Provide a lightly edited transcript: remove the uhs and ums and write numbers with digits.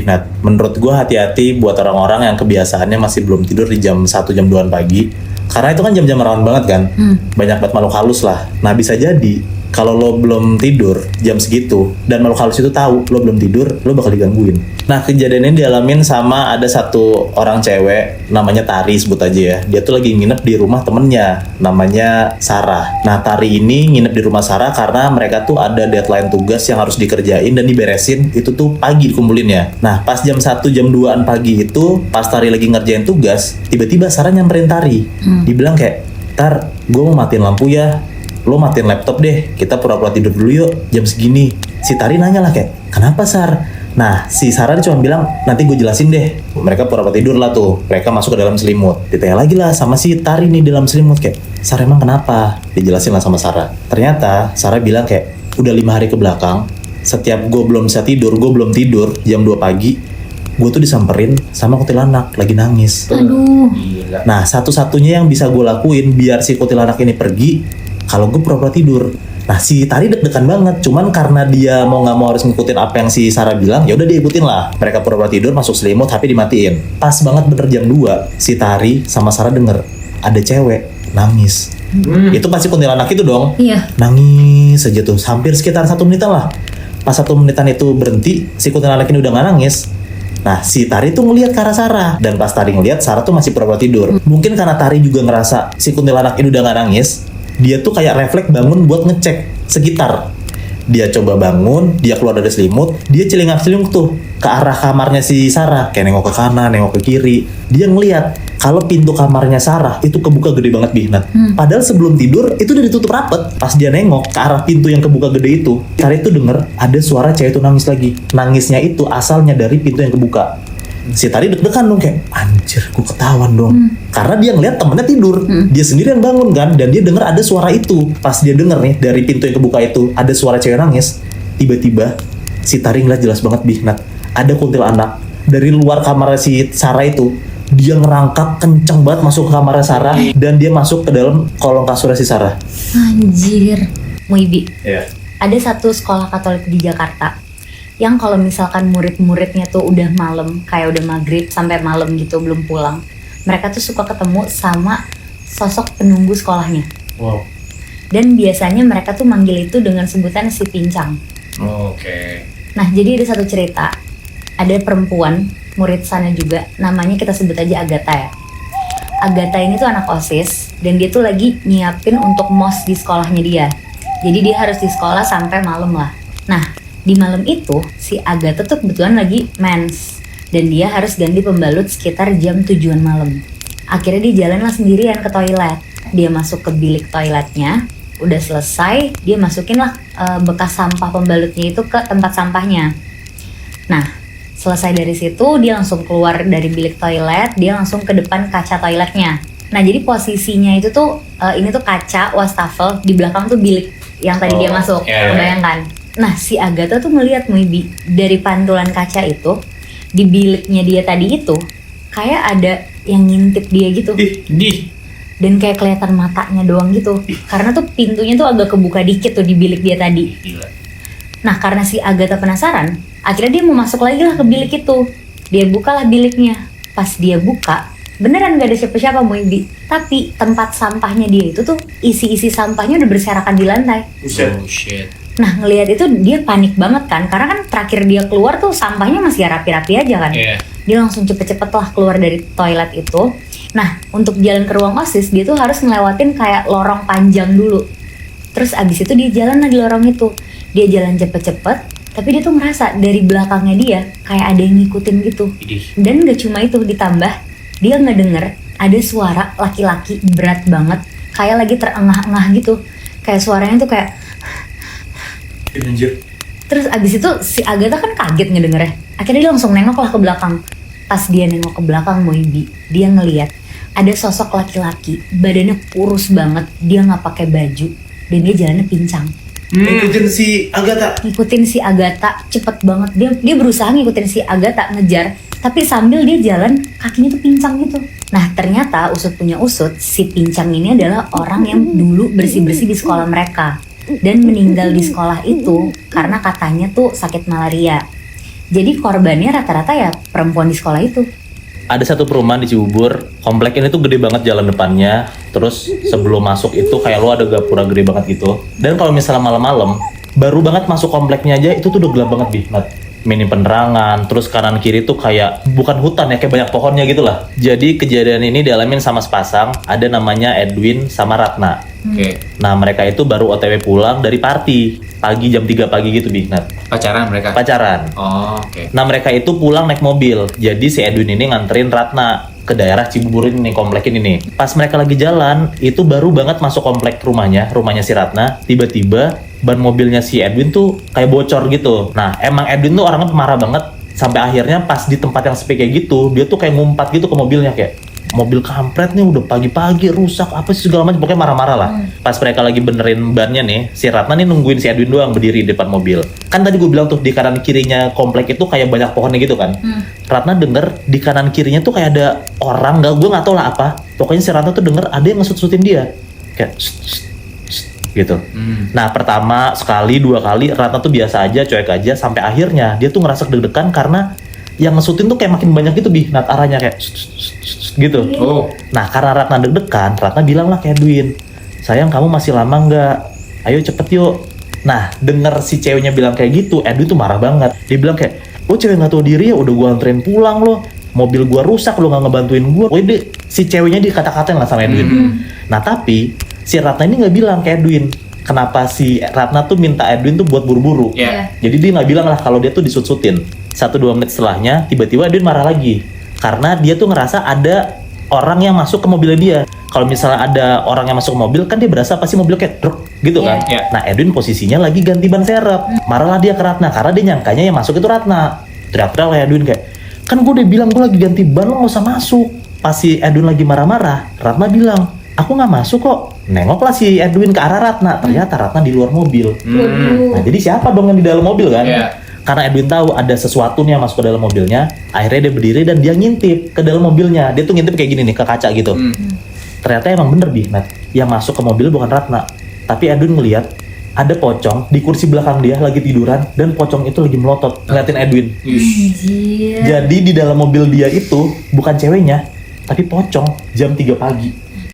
Nat, menurut gue hati-hati buat orang-orang yang kebiasaannya masih belum tidur di jam 1 jam 2 pagi. Karena itu kan jam-jam rawan banget kan. Banyak banget makhluk halus lah. Nah bisa jadi kalau lo belum tidur jam segitu dan makhluk halus itu tahu lo belum tidur, lo bakal digangguin. Nah kejadian ini dialamin sama ada satu orang cewek namanya Tari, sebut aja ya. Dia tuh lagi nginep di rumah temennya namanya Sarah. Nah Tari ini nginep di rumah Sarah karena mereka tuh ada deadline tugas yang harus dikerjain dan diberesin itu tuh pagi dikumpulinnya. Nah pas jam 1 jam 2 pagi itu pas Tari lagi ngerjain tugas, tiba-tiba Sarah nyamperin Tari. Dibilang kayak, "Tar, gue mau matiin lampu ya, lo matiin laptop deh, kita pura-pura tidur dulu yuk jam segini." Si Tari nanya lah kayak, "Kenapa Sar?" Nah si Sarah cuma bilang, "Nanti gue jelasin deh." Mereka pura-pura tidur lah tuh, mereka masuk ke dalam selimut. Ditanya lagi lah sama si Tari nih di dalam selimut kayak, "Sar emang kenapa?" Dijelasin lah sama Sarah. Ternyata Sarah bilang kayak, udah 5 hari ke belakang, setiap gue belum bisa tidur, gue belum tidur jam 2 pagi, gue tuh disamperin sama kuntilanak lagi nangis. Aduh. Nah satu-satunya yang bisa gue lakuin biar si kuntilanak ini pergi, kalau gue pura-pura tidur. Nah si Tari deg-degan banget, cuman karena dia mau nggak mau harus ngikutin apa yang si Sarah bilang, ya udah dia ikutin lah. Mereka pura-pura tidur, masuk selimut, HP dimatiin. Pas banget bener jam 2, si Tari sama Sarah denger ada cewek nangis. Itu pasti kuntilanak itu dong. Iya. Nangis aja tuh, hampir sekitar 1 menitan lah. Pas 1 menitan itu berhenti, si kuntilanak ini udah nggak nangis. Nah, si Tari tuh ngelihat ke arah Sarah. Dan pas Tari ngelihat, Sarah tuh masih pura-pura tidur. Mungkin karena Tari juga ngerasa si kuntilanak ini udah nggak nangis, dia tuh kayak refleks bangun buat ngecek sekitar. Dia coba bangun, dia keluar dari selimut, dia celingak-celinguk tuh ke arah kamarnya si Sarah. Kayak nengok ke kanan, nengok ke kiri. Dia ngelihat kalau pintu kamarnya Sarah itu kebuka gede banget, Nat. Padahal sebelum tidur itu udah ditutup rapet. Pas dia nengok ke arah pintu yang kebuka gede itu, Tari tuh denger ada suara cewek itu nangis lagi. Nangisnya itu asalnya dari pintu yang kebuka. Si Tari deg-degan dong kayak, anjir gue ketahuan dong. Karena dia ngeliat temennya tidur, dia sendiri yang bangun kan, dan dia denger ada suara itu. Pas dia denger nih dari pintu yang kebuka itu ada suara cewek nangis, tiba-tiba si Tari ngeliat jelas banget, Nat, ada kuntilanak dari luar kamar si Sarah itu. Dia ngerangkak kenceng banget masuk ke kamar Sarah, dan dia masuk ke dalam kolong kasur si Sarah. Anjir. Muibi. Iya. Ada satu sekolah Katolik di Jakarta yang kalau misalkan murid-muridnya tuh udah malam, kayak udah maghrib sampai malam gitu belum pulang, mereka tuh suka ketemu sama sosok penunggu sekolahnya. Wow. Dan biasanya mereka tuh manggil itu dengan sebutan si pincang. Oke. Nah jadi ada satu cerita, ada perempuan murid sana juga, namanya kita sebut aja Agatha ya. Agatha ini tuh anak OSIS dan dia tuh lagi nyiapin untuk MOS di sekolahnya dia. Jadi dia harus di sekolah sampai malam lah. Nah di malam itu si Agatha tuh kebetulan lagi mens dan dia harus ganti pembalut sekitar jam 7-an malam. Akhirnya dia jalanlah sendirian ke toilet. Dia masuk ke bilik toiletnya, udah selesai, dia masukin lah bekas sampah pembalutnya itu ke tempat sampahnya. Nah selesai dari situ dia langsung keluar dari bilik toilet, dia langsung ke depan kaca toiletnya. Nah jadi posisinya itu tuh ini tuh kaca wastafel, di belakang tuh bilik yang tadi dia masuk, kebayangkan. Nah si Agatha tuh ngeliat Muibi dari pantulan kaca itu, di biliknya dia tadi itu kayak ada yang ngintip dia gitu. Dan kayak kelihatan matanya doang gitu. Karena tuh pintunya tuh agak kebuka dikit tuh di bilik dia tadi. Nah karena si Agatha penasaran, akhirnya dia mau masuk lagi lah ke bilik itu. Dia bukalah biliknya. Pas dia buka, beneran gak ada siapa-siapa Muibi. Tapi tempat sampahnya dia itu tuh isi-isi sampahnya udah berserakan di lantai. Oh shit. Nah ngelihat itu dia panik banget kan, karena kan terakhir dia keluar tuh sampahnya masih rapi-rapi aja kan. Dia langsung cepet-cepet lah keluar dari toilet itu. Nah untuk jalan ke ruang OSIS dia tuh harus ngelewatin kayak lorong panjang dulu. Terus abis itu dia jalan lah di lorong itu. Dia jalan cepet-cepet, tapi dia tuh ngerasa dari belakangnya dia kayak ada yang ngikutin gitu. Dan gak cuma itu, ditambah dia ngedenger ada suara laki-laki berat banget, kayak lagi terengah-engah gitu. Kayak suaranya tuh kayak Anjir. Terus abis itu si Agatha kan kaget ngedengernya. Akhirnya dia langsung nengok lah ke belakang. Pas dia nengok ke belakang Muibi, dia ngeliat ada sosok laki-laki, badannya kurus banget, dia nggak pakai baju dan dia jalannya pincang. Ngikutin si Agatha. Ngikutin si Agatha cepet banget. Dia berusaha ngikutin si Agatha, ngejar, tapi sambil dia jalan kakinya tuh pincang gitu. Nah ternyata usut punya usut, si pincang ini adalah orang yang dulu bersih-bersih di sekolah mereka dan meninggal di sekolah itu karena katanya tuh sakit malaria. Jadi korbannya rata-rata ya perempuan di sekolah itu. Ada satu perumahan di Cibubur, komplek ini tuh gede banget jalan depannya. Terus sebelum masuk itu kayak lo ada gapura gede banget gitu. Dan kalau misalnya malam-malam, baru banget masuk kompleknya aja itu tuh udah gelap banget Bi. Minim penerangan, terus kanan kiri tuh kayak bukan hutan ya, kayak banyak pohonnya gitu lah. Jadi kejadian ini dialamin sama sepasang, ada namanya Edwin sama Ratna. Oke. Nah mereka itu baru OTW pulang dari party, pagi jam 3 pagi gitu Bi. Pacaran mereka? Pacaran. Oh, oke. Nah mereka itu pulang naik mobil. Jadi si Edwin ini nganterin Ratna ke daerah Cibubur ini nih, komplek ini nih. Pas mereka lagi jalan, itu baru banget masuk komplek rumahnya si Ratna. Tiba-tiba ban mobilnya si Edwin tuh kayak bocor gitu. Nah emang Edwin tuh orangnya pemarah banget. Sampai akhirnya pas di tempat yang sepi kayak gitu, dia tuh kayak ngumpat gitu ke mobilnya kayak, mobil kampret nih udah pagi-pagi rusak apa sih segala macam, pokoknya marah-marah lah. Pas mereka lagi benerin bannya nih, si Ratna nih nungguin si Edwin doang berdiri di depan mobil. Kan tadi gue bilang tuh di kanan kirinya komplek itu kayak banyak pohonnya gitu kan. Ratna denger di kanan kirinya tuh kayak ada orang, gue nggak tahu lah apa. Pokoknya si Ratna tuh denger ada yang ngesut-sutin dia, kayak gitu. Nah pertama sekali, dua kali Ratna tuh biasa aja, cuek aja, sampai akhirnya dia tuh ngerasa deg-degan karena yang ngesutin tuh kayak makin banyak gitu Bi, arahnya kayak gitu. Oh. Nah karena Ratna deg-degan, Ratna bilang lah ke Edwin, sayang kamu masih lama nggak? Ayo cepet yuk. Nah denger si ceweknya bilang kayak gitu, Edwin tuh marah banget. Dia bilang kayak, lo cewek nggak tahu diri ya, udah gua anterin pulang lo, mobil gua rusak lo nggak ngebantuin gua. Wede si ceweknya dikata-katain lah sama Edwin. Nah tapi si Ratna ini nggak bilang ke Edwin kenapa si Ratna tuh minta Edwin tuh buat buru-buru. Iya. Jadi dia nggak bilang lah kalau dia tuh disut-sutin. 1-2 menit setelahnya, tiba-tiba Edwin marah lagi. Karena dia tuh ngerasa ada orang yang masuk ke mobilnya dia. Kalau misalnya ada orang yang masuk ke mobil, kan dia berasa pasti mobil kayak druk gitu kan. Iya. Nah Edwin posisinya lagi ganti ban serep. Marahlah dia ke Ratna, karena dia nyangkanya yang masuk itu Ratna. Teriak-teriak kayak Edwin kayak, kan gue udah bilang gue lagi ganti ban, lo gak usah masuk. Pas si Edwin lagi marah-marah, Ratna bilang, aku gak masuk kok. Nengoklah si Edwin ke arah Ratna, ternyata Ratna di luar mobil. Nah jadi siapa dong yang di dalam mobil kan? Iya. Karena Edwin tahu ada sesuatu nih yang masuk ke dalam mobilnya, akhirnya dia berdiri dan dia ngintip ke dalam mobilnya. Dia tuh ngintip kayak gini nih, ke kaca gitu. Ternyata emang bener Bi, yang masuk ke mobil bukan Ratna. Tapi Edwin ngeliat ada pocong di kursi belakang dia lagi tiduran, dan pocong itu lagi melotot ngeliatin Edwin. Anjir. Jadi di dalam mobil dia itu bukan ceweknya, tapi pocong jam 3 pagi.